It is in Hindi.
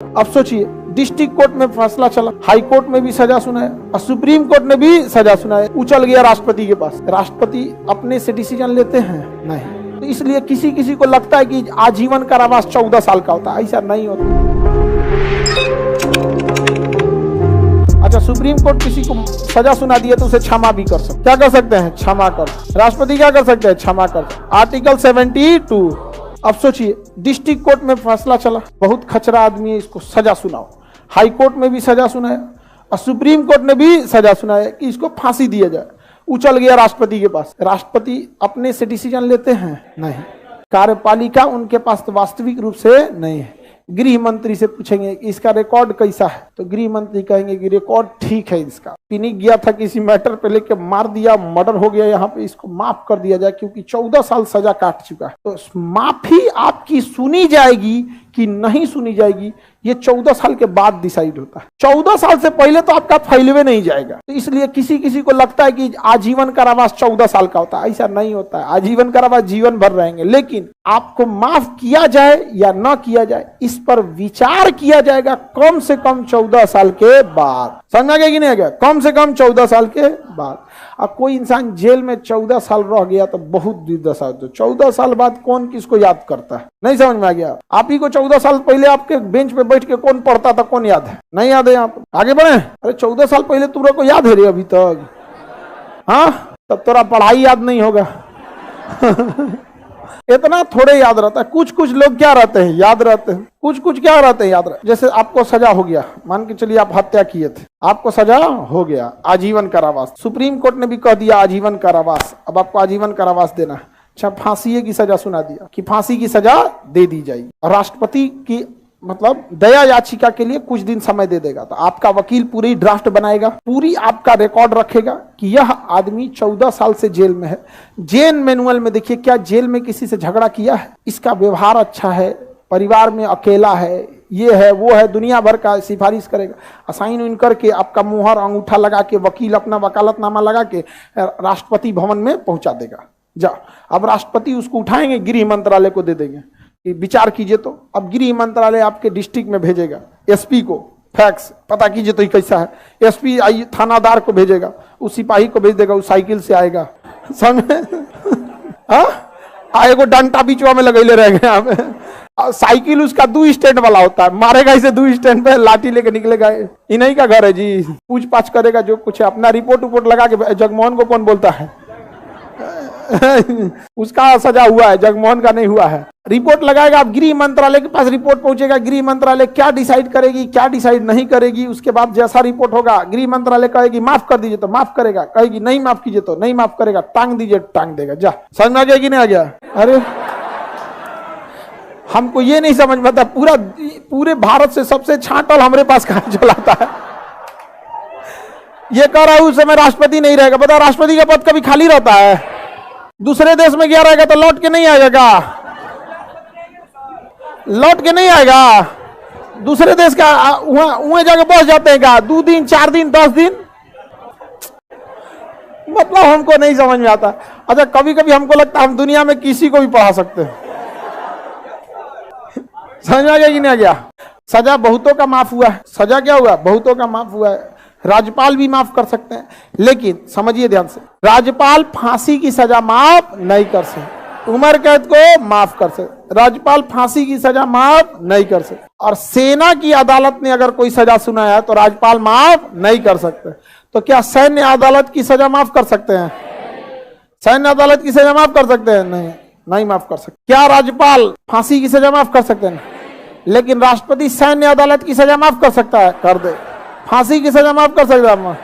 अब सोचिए, डिस्ट्रिक्ट कोर्ट में फैसला चला, हाई कोर्ट में भी सजा सुनाया और सुप्रीम कोर्ट ने भी सजा सुनाया, उछल गया राष्ट्रपति के पास। राष्ट्रपति अपने से डिसीजन लेते हैं? नहीं। तो इसलिए किसी किसी को लगता है कि आजीवन कारावास 14 साल का होता है, ऐसा नहीं होता। अच्छा, सुप्रीम कोर्ट किसी को सजा सुना दिया तो उसे क्षमा भी कर सकते। क्या कर सकते हैं? क्षमा कर। राष्ट्रपति क्या कर सकते हैं? क्षमा कर। आर्टिकल 72। अब सोचिए, डिस्ट्रिक्ट कोर्ट में फैसला चला, बहुत खचरा आदमी है, इसको सजा सुनाओ। हाई कोर्ट में भी सजा सुनाया और सुप्रीम कोर्ट ने भी सजा सुनाया कि इसको फांसी दिया जाए, उछल गया राष्ट्रपति के पास। राष्ट्रपति अपने से डिसीजन लेते हैं? नहीं। कार्यपालिका उनके पास तो वास्तविक रूप से नहीं है। गृह मंत्री से पूछेंगे कि इसका रिकॉर्ड कैसा है, तो गृह मंत्री कहेंगे कि रिकॉर्ड ठीक है इसका, पिनिक गया था किसी मैटर पे लेके मार दिया, मर्डर हो गया, यहाँ पे इसको माफ कर दिया जाए क्योंकि 14 साल सजा काट चुका है। तो माफी आपकी सुनी जाएगी कि नहीं सुनी जाएगी, ये 14 साल के बाद डिसाइड होता है। 14 साल से पहले तो आपका फैलवे नहीं जाएगा। तो इसलिए किसी किसी को लगता है कि आजीवन कारावास 14 साल का होता है, ऐसा नहीं होता है। आजीवन कारावास जीवन भर रहेंगे, लेकिन आपको माफ किया जाए या ना किया जाए इस पर विचार किया जाएगा कम से कम 14 साल के बाद। समझ गया कि नहीं गया? कम से कम 14 साल के बाद। अब कोई इंसान जेल में 14 साल रह गया तो बहुत दुर्दशा होती है। 14 साल बाद कौन किसको याद करता है? नहीं समझ में आ गया? आप ही को 14 साल पहले आपके बेंच पे बैठ के कौन पढ़ता था, कौन याद है? नहीं याद है। आप आगे बढ़े। अरे 14 साल पहले तुमको को याद है रे अभी तक? हाँ, तब तोरा पढ़ाई याद नहीं होगा। इतना थोड़े याद रहता है। कुछ कुछ लोग क्या रहते हैं, याद रहते हैं। कुछ कुछ क्या रहते हैं, याद रहते। जैसे आपको सजा हो गया, मान के चलिए आप हत्या किए थे, आपको सजा हो गया, आजीवन कारावास। सुप्रीम कोर्ट ने भी कह दिया आजीवन कारावास, अब आपको आजीवन कारावास देना है। अच्छा, फांसी की सजा सुना दिया कि फांसी की सजा दे दी जाएगी। राष्ट्रपति की मतलब दया याचिका के लिए कुछ दिन समय दे देगा, तो आपका वकील पूरी ड्राफ्ट बनाएगा, पूरी आपका रिकॉर्ड रखेगा कि यह आदमी 14 साल से जेल में है। जेल मैनुअल में देखिए, क्या जेल में किसी से झगड़ा किया है, इसका व्यवहार अच्छा है, परिवार में अकेला है, ये है वो है, दुनिया भर का सिफारिश करेगा। असाइन उन करके आपका मुहर अंगूठा लगा के वकील अपना वकालतनामा लगा के राष्ट्रपति भवन में पहुंचा देगा। जा, अब राष्ट्रपति उसको उठाएंगे, गृह मंत्रालय को दे देंगे कि विचार कीजिए। तो अब गृह मंत्रालय आपके डिस्ट्रिक्ट में भेजेगा, एसपी को फैक्स पता कीजिए तो ये कैसा है। एसपी थानादार को भेजेगा, उस सिपाही को भेज देगा, उस साइकिल से आएगा, समझे? एगो डंटा बीचवा में लगैले रह गए। साइकिल उसका 2 स्टैंड वाला होता है, मारेगा इसे 2 स्टैंड पे, लाठी लेके निकलेगा। इन्हीं का घर है जी, पूछताछ करेगा जो कुछ है, अपना रिपोर्ट लगा के। जगमोहन को कौन बोलता है? उसका सजा हुआ है, जगमोहन का नहीं हुआ है। रिपोर्ट लगाएगा, अब गृह मंत्रालय के पास रिपोर्ट पहुंचेगा, गृह मंत्रालय क्या डिसाइड करेगी, क्या डिसाइड नहीं करेगी। उसके बाद जैसा रिपोर्ट होगा, गृह मंत्रालय कहेगी माफ कर दीजिए तो माफ करेगा, कहेगी नहीं माफ कीजिए तो नहीं माफ करेगा, टांग दीजिए टांग देगा। जा, समझ में आ गया कि नहीं आ गया? अरे हमको ये नहीं समझ में आता, पूरे भारत से सबसे छांटल हमारे पास कहां चलाता है। ये कह रहा है उस समय राष्ट्रपति नहीं रहेगा। बता, राष्ट्रपति का पद कभी खाली रहता है? दूसरे देश में गया रहेगा तो लौट के नहीं आएगा, लौट के नहीं आएगा। दूसरे देश का वहां जाके बस जाते हैं क्या? 2 दिन 4 दिन 10 दिन, मतलब हमको नहीं समझ में आता। अच्छा, कभी कभी हमको लगता है हम दुनिया में किसी को भी पढ़ा सकते हैं। समझ में आ गया कि नहीं आ गया? सजा बहुतों का माफ हुआ है। सजा क्या हुआ? बहुतों का माफ हुआ है। राज्यपाल भी माफ कर सकते हैं, लेकिन समझिए ध्यान से, राज्यपाल फांसी की सजा माफ नहीं कर सकते, उम्र कैद को माफ कर सकते, राज्यपाल फांसी की सजा माफ नहीं कर सकते। और सेना की अदालत ने अगर कोई सजा सुनाया है तो राज्यपाल माफ नहीं कर सकते। तो क्या सैन्य अदालत की सजा माफ कर सकते हैं? सैन्य अदालत की सजा माफ कर सकते हैं? नहीं, नहीं माफ कर सकते। क्या राज्यपाल फांसी की सजा माफ कर सकते हैं? लेकिन राष्ट्रपति सैन्य अदालत की सजा माफ कर सकता है, कर दे। फांसी की सजा माफ कर सकता है?